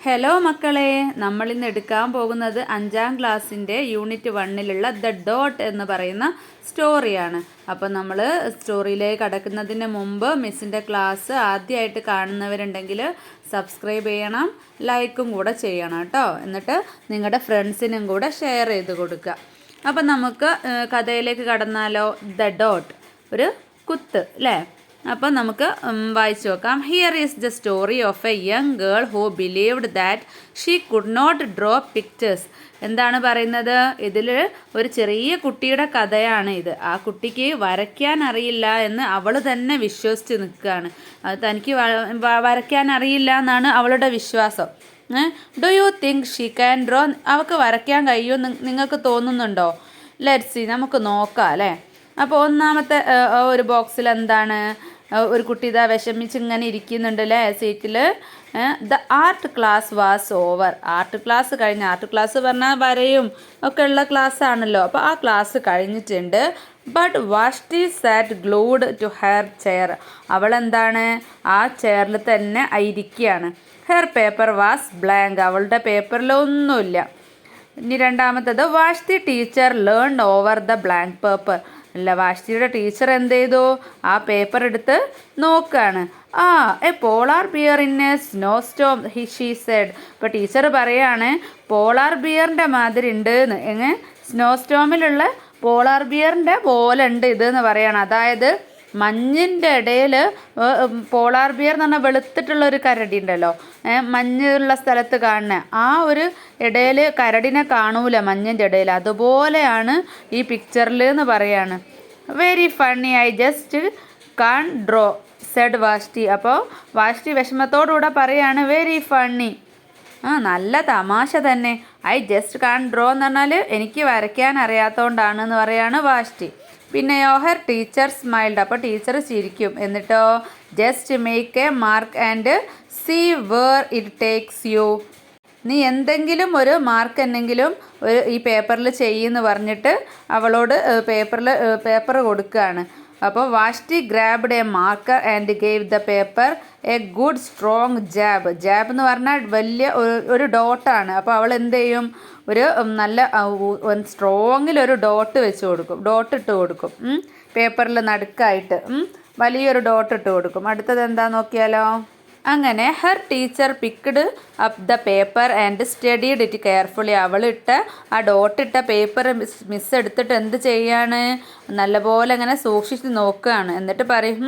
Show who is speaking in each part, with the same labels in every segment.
Speaker 1: Hello മക്കളെ, നമ്മളിന്ന് എടുക്കാൻ പോകുന്നത് 5ാം ക്ലാസ്സിൻ്റെ യൂണിറ്റ് 1ലുള്ള ദ ഡോട്ട് എന്ന് പറയുന്ന സ്റ്റോറിയാണ്. അപ്പം നമ്മൾ സ്റ്റോറിയിലേക്ക് കടക്കുന്നതിന് മുമ്പ് മിസ്സിൻ്റെ ക്ലാസ് ആദ്യമായിട്ട് കാണുന്നവരുണ്ടെങ്കിൽ സബ്സ്ക്രൈബ് ചെയ്യണം, ലൈക്കും കൂടെ ചെയ്യണം കേട്ടോ. എന്നിട്ട് നിങ്ങളുടെ ഫ്രണ്ട്സിനും കൂടെ ഷെയർ ചെയ്ത് കൊടുക്കുക. അപ്പം നമുക്ക് കഥയിലേക്ക് കടന്നാലോ. ദ ഡോട്ട്, ഒരു കുത്ത് അല്ലേ. അപ്പം നമുക്ക് വായിച്ചു നോക്കാം. Here is the story of a young girl who believed that she could not draw pictures. എന്താണ് പറയുന്നത്? ഇതിൽ ഒരു ചെറിയ കുട്ടിയുടെ കഥയാണ് ഇത്. ആ കുട്ടിക്ക് വരയ്ക്കാൻ അറിയില്ല എന്ന് അവൾ തന്നെ വിശ്വസിച്ച് നിൽക്കുകയാണ്. അത് തനിക്ക് വരയ്ക്കാൻ അറിയില്ല എന്നാണ് അവളുടെ വിശ്വാസം. Do you think she can draw? അവൾക്ക് വരയ്ക്കാൻ കഴിയുമെന്ന് നിങ്ങൾക്ക് തോന്നുന്നുണ്ടോ? ലെറ്റ്സ് സീ, നമുക്ക് നോക്കാം അല്ലേ. അപ്പോൾ ഒന്നാമത്തെ ഒരു ബോക്സിൽ എന്താണ്, ഒരു കുട്ടി ഇതാ വിഷമിച്ച് ഇങ്ങനെ ഇരിക്കുന്നുണ്ട് അല്ലേ സീറ്റിൽ. The art class was over. Art class കഴിഞ്ഞ്, ആർട്ട് ക്ലാസ് പറഞ്ഞാൽ വരയും ഒക്കെ ഉള്ള ക്ലാസ് ആണല്ലോ. അപ്പോൾ ആ ക്ലാസ് കഴിഞ്ഞിട്ടുണ്ട്. But Vashti sat glued to her chair. അവളെന്താണ്, ആ ചെയറിൽ തന്നെ ഇരിക്കുകയാണ്. Her paper was blank. അവളുടെ പേപ്പറിലൊന്നുമില്ല. ഇനി രണ്ടാമത്തത്, Vashti teacher leaned over the blank paper. അല്ല, വാഷ്തിയുടെ ടീച്ചർ എന്ത് ചെയ്തു, ആ പേപ്പർ എടുത്ത് നോക്കുകയാണ്. A polar bear in a snowstorm she said. ഇപ്പോൾ ടീച്ചർ പറയാണ് പോളാർ ബിയറിൻ്റെ മാതിരി ഉണ്ട് എന്ന്. സ്നോ സ്റ്റോമിലുള്ള പോളാർ ബിയറിൻ്റെ പോലെ ഉണ്ട് ഇതെന്ന് പറയാണ്. അതായത് മഞ്ഞിൻ്റെ ഇടയിൽ പോളാർ ബിയർ എന്ന് പറഞ്ഞാൽ വെളുത്തിട്ടുള്ളൊരു കരടി ഉണ്ടല്ലോ, മഞ്ഞുള്ള സ്ഥലത്ത് കാണുന്ന ആ ഒരു ഇടയിൽ കരടിനെ കാണൂല മഞ്ഞിൻ്റെ ഇടയിൽ. അതുപോലെയാണ് ഈ പിക്ചറിൽ എന്ന് പറയാണ്. Very funny, I just can't draw said Vashti. അപ്പോൾ വാഷ്ടി വിഷമത്തോടുകൂടെ പറയാണ് വെരി ഫണ്ണി, നല്ല തമാശ തന്നെ. ഐ ജസ്റ്റ് കാൺ ഡ്രോ എന്ന് പറഞ്ഞാൽ എനിക്ക് വരയ്ക്കാൻ അറിയാത്തതുകൊണ്ടാണ് എന്ന് പറയാണ് വാഷ്ടി. പിന്നെയോ ഹെർ ടീച്ചർ സ്മൈൽഡ്. അപ്പോൾ ടീച്ചർ ചിരിക്കും. എന്നിട്ടോ just make a mark and see where it takes you. നീ എന്തെങ്കിലും ഒരു മാർക്ക് എന്തെങ്കിലും ഈ പേപ്പറിൽ ചെയ്യുമെന്ന് പറഞ്ഞിട്ട് അവളോട് പേപ്പർ കൊടുക്കുകയാണ്. അപ്പോൾ Vashti grabbed a marker and gave the paper a good strong jab. Jab എന്ന് പറഞ്ഞാൽ വലിയ ഒരു ഡോട്ടാണ്. അപ്പോൾ അവൾ എന്ത് ചെയ്യും, ഒരു നല്ല സ്ട്രോങ്ങിലൊരു ഡോട്ട് ഇട്ട് കൊടുക്കും പേപ്പറിൽ നടുക്കായിട്ട്. വലിയൊരു ഡോട്ട് ഇട്ട് കൊടുക്കും. അടുത്തത് എന്താ നോക്കിയാലോ. അങ്ങനെ her teacher picked up the paper and studied it carefully. അവളിട്ട ആ ഡോട്ടിട്ട പേപ്പർ മിസ് എടുത്തിട്ട് എന്ത് ചെയ്യാണ്, നല്ലപോലെ അങ്ങനെ സൂക്ഷിച്ച് നോക്കുകയാണ്. എന്നിട്ട് പറയും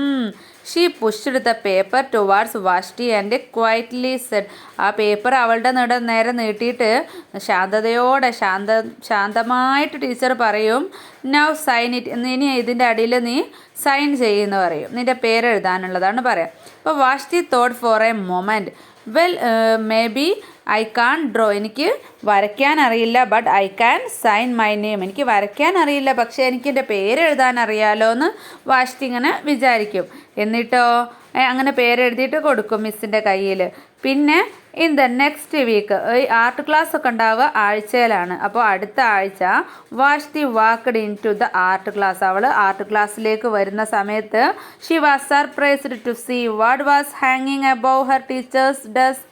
Speaker 1: she pushed the paper towards Vashti and quietly said. ആ പേപ്പർ അവളുടെ നേരെ നീട്ടിയിട്ട് ശാന്തമായിട്ട് ടീച്ചർ പറയും നൗ സൈൻ ഇറ്റ്. ഇനി ഇതിൻ്റെ അടിയിൽ നീ സൈൻ ചെയ്യുമെന്ന് പറയും. നിൻ്റെ പേരെഴുതാനുള്ളതാണ് പറയാം. അപ്പോൾ Vashti thought for a moment, well maybe I can't draw. എനിക്ക് വരയ്ക്കാൻ അറിയില്ല, but I can sign my name. എനിക്ക് വരയ്ക്കാൻ അറിയില്ല, പക്ഷേ എനിക്ക് എൻ്റെ പേരെഴുതാൻ അറിയാലോ എന്ന് വാഷ്ടി ഇങ്ങനെ വിചാരിക്കും. എന്നിട്ടോ അങ്ങനെ പേരെഴുതിയിട്ട് കൊടുക്കും മിസ്സിൻ്റെ കയ്യിൽ. പിന്നെ ഇൻ ദ നെക്സ്റ്റ് വീക്ക് ഈ ആർട്ട് ക്ലാസ് ഒക്കെ ഉണ്ടാവുക ആഴ്ചയിലാണ്. അപ്പോൾ അടുത്ത ആഴ്ച Vashti walked into the art class. അവൾ ആർട്ട് ക്ലാസ്സിലേക്ക് വരുന്ന സമയത്ത് she was surprised to see what was ഹാങ്ങിങ് അബവ് ഹെർ ടീച്ചേഴ്സ് ഡെസ്ക്.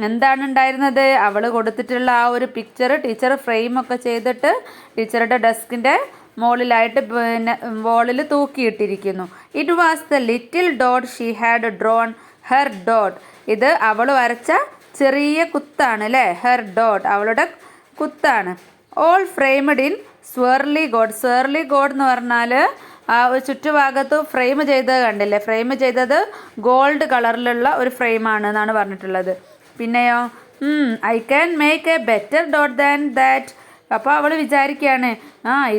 Speaker 1: എന്താണ് ഉണ്ടായിരുന്നത്, അവൾ കൊടുത്തിട്ടുള്ള ആ ഒരു പിക്ചർ ടീച്ചർ ഫ്രെയിമൊക്കെ ചെയ്തിട്ട് ടീച്ചറുടെ ഡെസ്കിൻ്റെ മുകളിലായിട്ട് പിന്നെ വോളിൽ തൂക്കിയിട്ടിരിക്കുന്നു. It was the little dot she had drawn her dot. ഇത് അവൾ വരച്ച ചെറിയ കുത്താണ് അല്ലേ, ഹെർ ഡോട്ട് അവളുടെ കുത്താണ്. All framed in swirly gold. Swirly gold എന്ന് പറഞ്ഞാൽ ആ ചുറ്റുഭാഗത്ത് ഫ്രെയിം ചെയ്തത് കണ്ടില്ലേ, ഫ്രെയിം ചെയ്തത് ഗോൾഡ് കളറിലുള്ള ഒരു ഫ്രെയിമാണ് എന്നാണ് പറഞ്ഞിട്ടുള്ളത്. പിന്നെയോ I can make A better dot than that. അപ്പോൾ അവൾ വിചാരിക്കുകയാണ്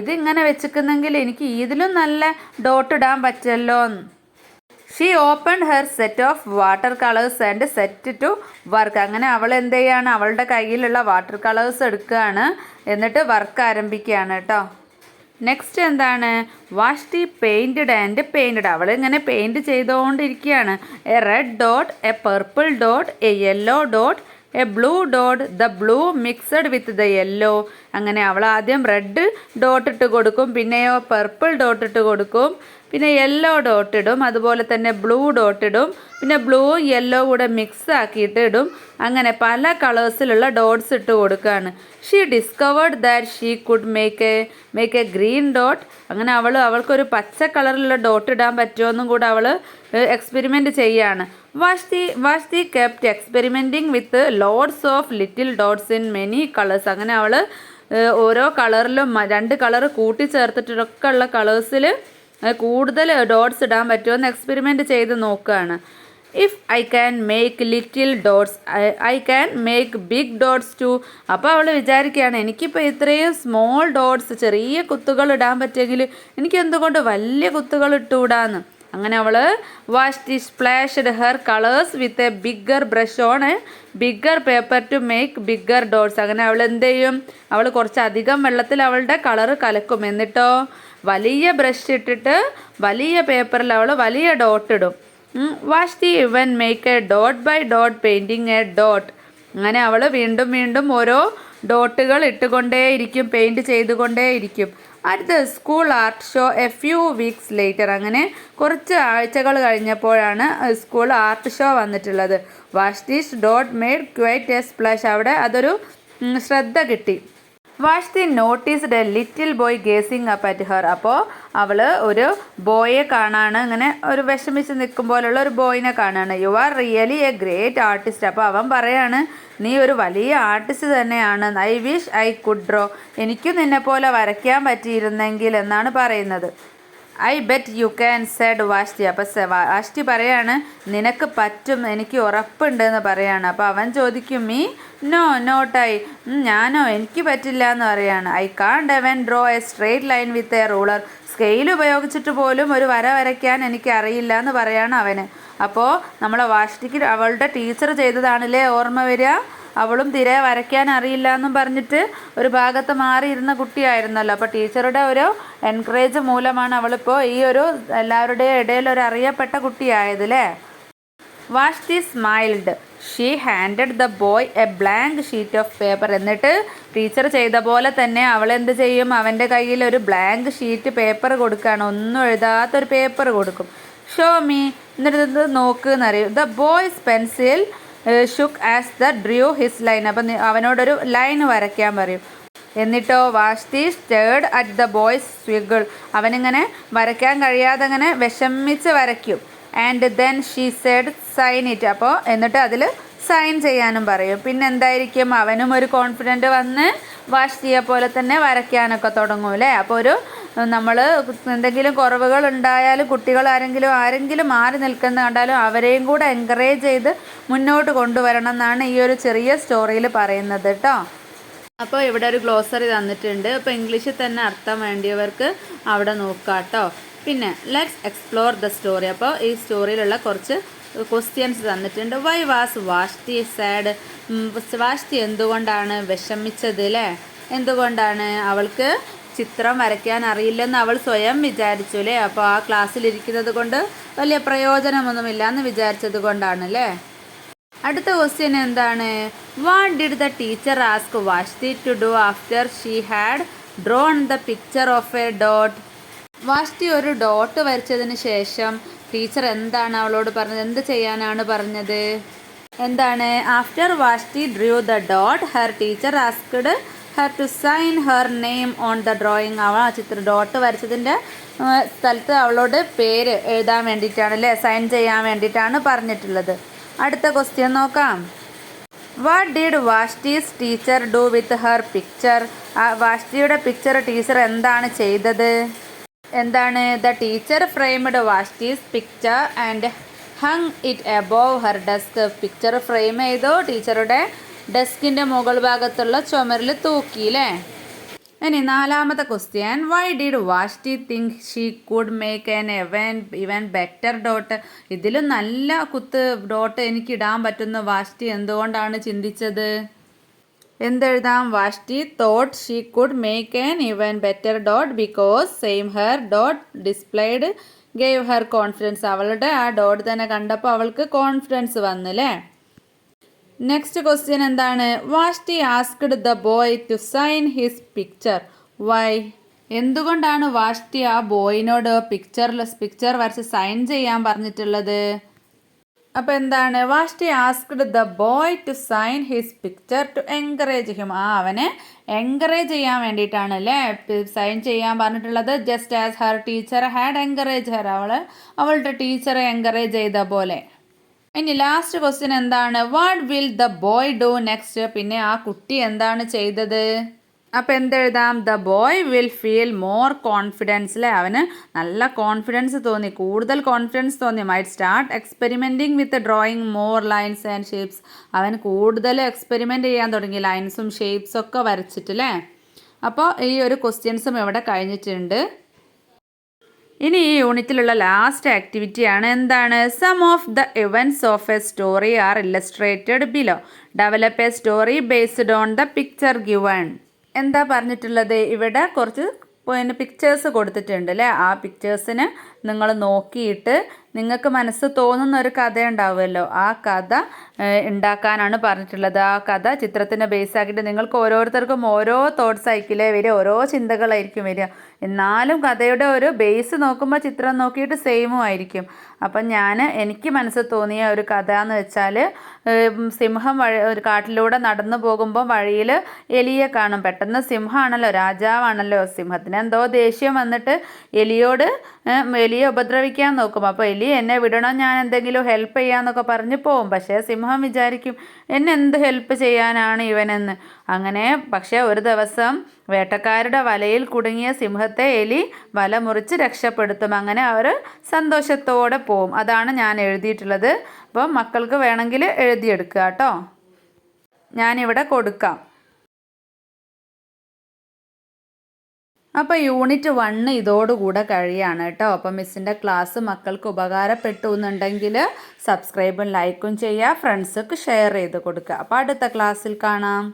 Speaker 1: ഇതിങ്ങനെ വെച്ചിരിക്കുന്നെങ്കിൽ എനിക്ക് ഇതിലും നല്ല ഡോട്ട് ഇടാൻ പറ്റുമല്ലോ. She open her set of water colours and set to work. അങ്ങനെ അവൾ എന്ത് ചെയ്യാണ്, അവളുടെ കയ്യിലുള്ള വാട്ടർ കളേഴ്സ് എടുക്കുകയാണ്, എന്നിട്ട് വർക്ക് ആരംഭിക്കുകയാണ് കേട്ടോ. നെക്സ്റ്റ് എന്താണ്, വാഷ്ടി പെയിൻറ്റഡ് ആൻഡ് പെയിൻറ്റഡ്. അവൾ ഇങ്ങനെ പെയിൻറ്റ് ചെയ്തുകൊണ്ടിരിക്കുകയാണ്. A red dot, A purple dot, A yellow dot, A blue dot, the blue mixed with the yellow. അങ്ങനെ അവൾ ആദ്യം റെഡ് ഡോട്ട് ഇട്ട് കൊടുക്കും, പിന്നെയോ പർപ്പിൾ ഡോട്ട് ഇട്ട് കൊടുക്കും, പിന്നെ യെല്ലോ ഡോട്ട് ഇടും, അതുപോലെ തന്നെ ബ്ലൂ ഡോട്ട് ഇടും, പിന്നെ ബ്ലൂവും യെല്ലോ കൂടെ മിക്സ് ആക്കിയിട്ട് ഇടും. അങ്ങനെ പല കളേഴ്സിലുള്ള ഡോട്ട്സ് ഇട്ട് കൊടുക്കുകയാണ്. She discovered that she could make A green dot. അങ്ങനെ അവൾക്കൊരു പച്ച കളറിലുള്ള ഡോട്ട് ഇടാൻ പറ്റുമെന്നും കൂടെ അവൾ എക്സ്പെരിമെൻറ്റ് ചെയ്യാണ്. Vashti kept experimenting with lots of little dots in many colours. അങ്ങനെ അവൾ ഓരോ കളറിലും 2 കളർ കൂട്ടിച്ചേർത്തിട്ടൊക്കെ ഉള്ള കളേഴ്സിൽ കൂടുതൽ ഡോട്ട്സ് ഇടാൻ പറ്റുമെന്ന് എക്സ്പെരിമെൻറ്റ് ചെയ്ത് നോക്കുകയാണ്. If I can make little dots I can make big dots too. അപ്പോൾ അവൾ വിചാരിക്കുകയാണ്, എനിക്കിപ്പോൾ ഇത്രയും സ്മോൾ ഡോട്ട്സ്, ചെറിയ കുത്തുകൾ ഇടാൻ പറ്റുമെങ്കിൽ എനിക്ക് എന്തുകൊണ്ട് വലിയ കുത്തുകൾ ഇട്ടുകൂടാന്ന്. അങ്ങനെ അവൾ Vashti splashed her colours with a bigger brush on a bigger paper to make bigger dots. അങ്ങനെ അവൾ എന്ത് ചെയ്യും, അവൾ കുറച്ചധികം വെള്ളത്തിൽ അവളുടെ കളറ് കലക്കും. എന്നിട്ടോ വലിയ ബ്രഷ് ഇട്ടിട്ട് വലിയ പേപ്പറിൽ അവൾ വലിയ ഡോട്ട് ഇടും. Vashti even make a dot by dot painting a dot. അങ്ങനെ അവൾ വീണ്ടും വീണ്ടും ഓരോ ഡോട്ടുകൾ ഇട്ടുകൊണ്ടേയിരിക്കും, പെയിൻറ്റ് ചെയ്തുകൊണ്ടേയിരിക്കും. At the school art show a few weeks later. അങ്ങനെ കുറച്ച് ആഴ്ചകൾ കഴിഞ്ഞപ്പോഴാണ് സ്കൂൾ ആർട്ട് ഷോ വന്നിട്ടുള്ളത്. Vashti's dot made quite a splash. അവിടെ അതൊരു ശ്രദ്ധ കിട്ടി. Vashti noticed a little boy gazing up at her. അപ്പോൾ അവൾ ഒരു ബോയെ കാണാണ്, ഇങ്ങനെ ഒരു വിഷമിച്ച് നിൽക്കുമ്പോലുള്ള ഒരു ബോയിനെ കാണാണ്. You are really a great artist. അപ്പോൾ അവൻ പറയാണ്, നീ ഒരു വലിയ ആർട്ടിസ്റ്റ് തന്നെയാണ്. I wish I could draw. എനിക്കും നിന്നെ പോലെ വരയ്ക്കാൻ പറ്റിയിരുന്നെങ്കിൽ എന്നാണ് പറയുന്നത്. I bet you can said Vashti. അപ്പോൾ വാഷ്തി പറയാണ്, നിനക്ക് പറ്റും, എനിക്ക് ഉറപ്പുണ്ട് എന്ന് പറയാണ്. അപ്പോൾ അവൻ ചോദിക്കും, മീ നോ നോട്ട് ഐ. ഞാനോ, എനിക്ക് പറ്റില്ല എന്ന് പറയാണ്. I can't even draw a straight line with a ruler. Scale ഉപയോഗിച്ചിട്ട് പോലും ഒരു വര വരയ്ക്കാൻ എനിക്ക് അറിയില്ല എന്ന് പറയാണ് അവന്. അപ്പോൾ നമ്മളെ വാഷ്ടിക്ക് അവളുടെ ടീച്ചർ ചെയ്തതാണല്ലേ ഓർമ്മ വരിക. അവളും തിരെ വരയ്ക്കാൻ അറിയില്ല എന്നും പറഞ്ഞിട്ട് ഒരു ഭാഗത്ത് മാറിയിരുന്ന കുട്ടിയായിരുന്നല്ലോ. അപ്പോൾ ടീച്ചറുടെ ഒരു എൻകറേജ് മൂലമാണ് അവളിപ്പോൾ ഈ ഒരു എല്ലാവരുടെയും ഇടയിൽ ഒരു അറിയപ്പെട്ട കുട്ടിയായത് അല്ലേ. Vashti smiled. She handed the boy a blank sheet of paper. എന്നിട്ട് ടീച്ചർ ചെയ്ത പോലെ തന്നെ അവൾ എന്ത് ചെയ്യും, അവൻ്റെ കയ്യിൽ ഒരു ബ്ലാങ്ക് ഷീറ്റ് പേപ്പർ കൊടുക്കുകയാണ്. ഒന്നും എഴുതാത്തൊരു പേപ്പർ കൊടുക്കും. Show me. എന്നിട്ട് ഇത് നോക്ക് എന്നറിയും. The boy's pencil shook as the drew his line. അപ്പം അവനോടൊരു ലൈൻ വരയ്ക്കാൻ പറയും. എന്നിട്ടോ Vashti stared at the boy's squiggle. അവനിങ്ങനെ വരയ്ക്കാൻ കഴിയാതെ അങ്ങനെ വിഷമിച്ച് വരയ്ക്കും. And then she said sign it. അപ്പോൾ എന്നിട്ട് അതിൽ സൈൻ ചെയ്യാനും പറയും. പിന്നെ എന്തായിരിക്കും, അവനും ഒരു കോൺഫിഡൻറ്റ് വന്ന് വാഷ്തിയെ പോലെ തന്നെ വരയ്ക്കാനൊക്കെ തുടങ്ങും അല്ലേ. അപ്പോൾ ഒരു നമ്മൾ എന്തെങ്കിലും കുറവുകൾ ഉണ്ടായാലും കുട്ടികൾ ആരെങ്കിലും മാറി നിൽക്കുന്ന കണ്ടാലും അവരെയും കൂടെ എൻകറേജ് ചെയ്ത് മുന്നോട്ട് കൊണ്ടുവരണം എന്നാണ് ഈ ഒരു ചെറിയ സ്റ്റോറിയിൽ പറയുന്നത് കേട്ടോ. അപ്പോൾ ഇവിടെ ഒരു ഗ്ലോസറി തന്നിട്ടുണ്ട്. അപ്പോൾ ഇംഗ്ലീഷിൽ തന്നെ അർത്ഥം വേണ്ടിയവർക്ക് അവിടെ നോക്കാം കേട്ടോ. പിന്നെ ലെറ്റ്സ് എക്സ്പ്ലോർ ദ സ്റ്റോറി. അപ്പോൾ ഈ സ്റ്റോറിയിലുള്ള കുറച്ച് ക്വസ്റ്റ്യൻസ് തന്നിട്ടുണ്ട്. Why was Vashti sad. Vashti എന്തുകൊണ്ടാണ് വിഷമിച്ചത് അല്ലേ. എന്തുകൊണ്ടാണ്, അവൾക്ക് ചിത്രം വരയ്ക്കാൻ അറിയില്ലെന്ന് അവൾ സ്വയം വിചാരിച്ചു അല്ലേ. അപ്പോൾ ആ ക്ലാസ്സിലിരിക്കുന്നത് കൊണ്ട് വലിയ പ്രയോജനമൊന്നുമില്ല എന്ന് വിചാരിച്ചത് കൊണ്ടാണ് അല്ലേ. അടുത്ത ക്വസ്റ്റ്യൻ എന്താണ്, what did the teacher ask Vashti to do after she had drawn the picture of a dot. Vashti ഒരു ഡോട്ട് വരച്ചതിന് ശേഷം ടീച്ചർ എന്താണ് അവളോട് പറഞ്ഞത്, എന്ത് ചെയ്യാനാണ് പറഞ്ഞത്, എന്താണ്. After Vashti drew the dot her teacher asked her to sign her name on the drawing. അവൾ ആ ഡോട്ട് വരച്ചതിൻ്റെ സ്ഥലത്ത് അവളോട് പേര് എഴുതാൻ വേണ്ടിയിട്ടാണ് അല്ലേ, സൈൻ ചെയ്യാൻ വേണ്ടിയിട്ടാണ് പറഞ്ഞിട്ടുള്ളത്. അടുത്ത ക്വസ്റ്റ്യൻ നോക്കാം. What did Vashti's teacher do with her picture. വാഷ്തിയുടെ പിക്ചർ ടീച്ചർ എന്താണ് ചെയ്തത്, എന്താണ്. The teacher framed Vashti's picture and hung it above her desk. Picture frame ചെയ്തു ടീച്ചറുടെ ഡെസ്കിൻ്റെ മുകൾ ഭാഗത്തുള്ള ചുമരിൽ തൂക്കിയില്ലേ. ഇനി നാലാമത്തെ question, why did Vashti think she could make an even better dot. ഇതിലും നല്ല കുത്ത് ഡോട്ട് എനിക്ക് ഇടാൻ പറ്റുന്ന വാഷ്തി എന്തുകൊണ്ടാണ് ചിന്തിച്ചത്. എന്തെഴുതാം, Vashti thought she could make an even better dot because same her dot displayed gave her confidence. അവളുടെ ആ ഡോട്ട് തന്നെ കണ്ടപ്പോൾ അവൾക്ക് കോൺഫിഡൻസ് വന്നില്ലേ. നെക്സ്റ്റ് ക്വസ്റ്റ്യൻ എന്താണ്? Vashti asked the boy to sign his picture. Why? എന്തുകൊണ്ടാണ് വാഷ്ടി ആ ബോയിനോട് picture വരച്ച് സൈൻ ചെയ്യാൻ പറഞ്ഞിട്ടുള്ളത്? അപ്പോൾ എന്താണ്? Vashti asked the boy to sign his picture to encourage him. അവനെ എൻകറേജ് ചെയ്യാൻ വേണ്ടിയിട്ടാണ് അല്ലേ സൈൻ ചെയ്യാൻ പറഞ്ഞിട്ടുള്ളത്. Just as her teacher had encourage her. അവളുടെ ടീച്ചറെ എൻകറേജ് ചെയ്ത പോലെ. ഇനി ലാസ്റ്റ് ക്വസ്റ്റ്യൻ എന്താണ്? What will the boy do next? പിന്നെ ആ കുട്ടി എന്താണ് ചെയ്തത്? അപ്പം എന്തെഴുതാം? The boy will feel more confidence അല്ലേ? അവന് നല്ല കോൺഫിഡൻസ് തോന്നി, കൂടുതൽ കോൺഫിഡൻസ് തോന്നി. Might start experimenting with drawing more lines and shapes. അവൻ കൂടുതൽ എക്സ്പെരിമെൻ്റ് ചെയ്യാൻ തുടങ്ങി, ലൈൻസും ഷേപ്സും ഒക്കെ വരച്ചിട്ടില്ലേ. അപ്പോൾ ഈ ഒരു ക്വസ്റ്റ്യൻസും ഇവിടെ കഴിഞ്ഞിട്ടുണ്ട്. ഇനി ഈ യൂണിറ്റിലുള്ള ലാസ്റ്റ് ആക്ടിവിറ്റിയാണ് എന്താണ്? Some of the events of a story are illustrated below. Develop a story based on the picture given. എന്താ പറഞ്ഞിട്ടുള്ളത്? ഇവിടെ കുറച്ച് പിക്ചേഴ്സ് കൊടുത്തിട്ടുണ്ട് അല്ലേ? ആ പിക്ചേഴ്സിന് നിങ്ങൾ നോക്കിയിട്ട് നിങ്ങൾക്ക് മനസ്സ് തോന്നുന്ന ഒരു കഥ ഉണ്ടാവുമല്ലോ, ആ കഥ ഉണ്ടാക്കാനാണ് പറഞ്ഞിട്ടുള്ളത്. ആ കഥ ചിത്രത്തിനെ ബേസ് ആക്കിയിട്ട് നിങ്ങൾക്ക് ഓരോരുത്തർക്കും ഓരോ തോട്ട്സ് ആയിരിക്കില്ലേ വരിക, ഓരോ ചിന്തകളായിരിക്കും വരിക. എന്നാലും കഥയുടെ ഒരു ബേസ് നോക്കുമ്പോൾ ചിത്രം നോക്കിയിട്ട് സെയിമും ആയിരിക്കും. അപ്പം എനിക്ക് മനസ്സിൽ തോന്നിയ ഒരു കഥ എന്ന് വെച്ചാൽ, സിംഹം ഒരു കാട്ടിലൂടെ നടന്നു പോകുമ്പോൾ വഴിയിൽ എലിയെ കാണും. പെട്ടെന്ന് സിംഹമാണല്ലോ, രാജാവാണല്ലോ, സിംഹത്തിന് എന്തോ ദേഷ്യം വന്നിട്ട് എലിയെ ഉപദ്രവിക്കാൻ നോക്കും. അപ്പോൾ എലി എന്നെ വിടണം, ഞാൻ എന്തെങ്കിലും ഹെൽപ്പ് ചെയ്യാമെന്നൊക്കെ പറഞ്ഞ് പോവും. പക്ഷേ സിംഹം വിചാരിക്കും എന്നെ എന്ത് ഹെൽപ്പ് ചെയ്യാനാണ് ഇവനെന്ന്. അങ്ങനെ പക്ഷേ ഒരു ദിവസം വേട്ടക്കാരുടെ വലയിൽ കുടുങ്ങിയ സിംഹത്തെ എലി വല മുറിച്ച് രക്ഷപ്പെടുത്തും. അങ്ങനെ അവർ സന്തോഷത്തോടെ പോവും. അതാണ് ഞാൻ എഴുതിയിട്ടുള്ളത്. അപ്പോൾ മക്കൾക്ക് വേണമെങ്കിൽ എഴുതിയെടുക്കുക കേട്ടോ, ഞാനിവിടെ കൊടുക്കാം. അപ്പോൾ യൂണിറ്റ് 1 ഇതോടുകൂടെ കഴിയാണ് കേട്ടോ. അപ്പോൾ മിസ്സിൻ്റെ ക്ലാസ് മക്കൾക്ക് ഉപകാരപ്പെട്ടു എന്നുണ്ടെങ്കിൽ സബ്സ്ക്രൈബും ലൈക്കും ചെയ്യുക, ഫ്രണ്ട്സൊക്കെ ഷെയർ ചെയ്ത് കൊടുക്കുക. അപ്പോൾ അടുത്ത ക്ലാസ്സിൽ കാണാം.